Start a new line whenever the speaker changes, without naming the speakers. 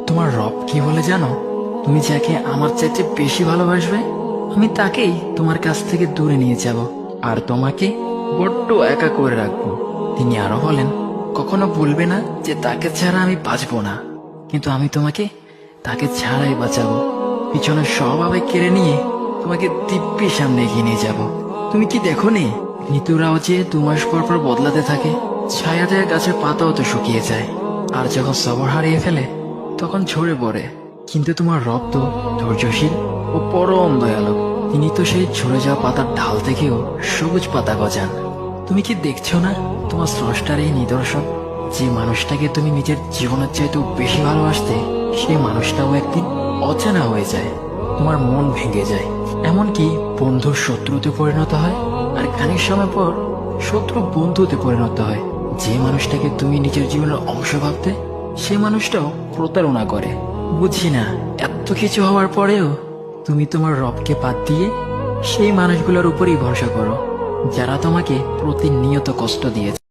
তোমার রব কি বলে জানো? তুমি যাকে আমার চাইতে বেশি ভালোবাসবে, আমি তাকেই তোমার কাছ থেকে দূরে নিয়ে যাব আর তোমাকে বড্ড একা করে রাখবো। তিনি আরো বলেন, কখনো বলবে না যে তাকে ছাড়া আমি বাঁচবো না, কিন্তু আমি তোমাকে তাকে ছাড়াই বাঁচাবো। পিছনে সব আবেগ কেড়ে নিয়ে তোমাকে দিব্যি সামনে এগিয়ে নিয়ে যাব। তুমি কি দেখো নি, ঋতুরাও যে 2 মাস পর পর বদলাতে থাকে, ছায়া দেয়া গাছের পাতাও তো শুকিয়ে যায়, আর যখন সবর হারিয়ে ফেলে তখন ঝরে পড়ে। কিন্তু তোমার রব তো ধৈর্যশীল ও পরম দয়ালু। তিনি তো সেই ঝরে যাওয়া পাতার ঢাল থেকেও সবুজ পাতা গজান। তুমি কি দেখছো না তোমার স্রষ্টার এই নিদর্শন? যে মানুষটাকে তুমি নিজের জীবনের চাইতেও বেশি ভালোবাসতে, সেই মানুষটাও একদিন অচেনা হয়ে যায়, তোমার মন ভেঙে যায়, এমনকি বন্ধুর শত্রুতে পরিণত হয়। আর খানিক সময় পর শত্রু বন্ধুতে পরিণত হয়। যে মানুষটাকে তুমি নিজের জীবনের অংশ ভাবতে, সে মানুষটাও প্রতারণা করে। বুঝি না, এত কিছু হওয়ার পরেও তুমি তোমার রবকে বাদ দিয়ে সেই মানুষগুলোর উপরই ভরসা করো, যারা তোমাকে প্রতিনিয়ত কষ্ট দিয়েছে।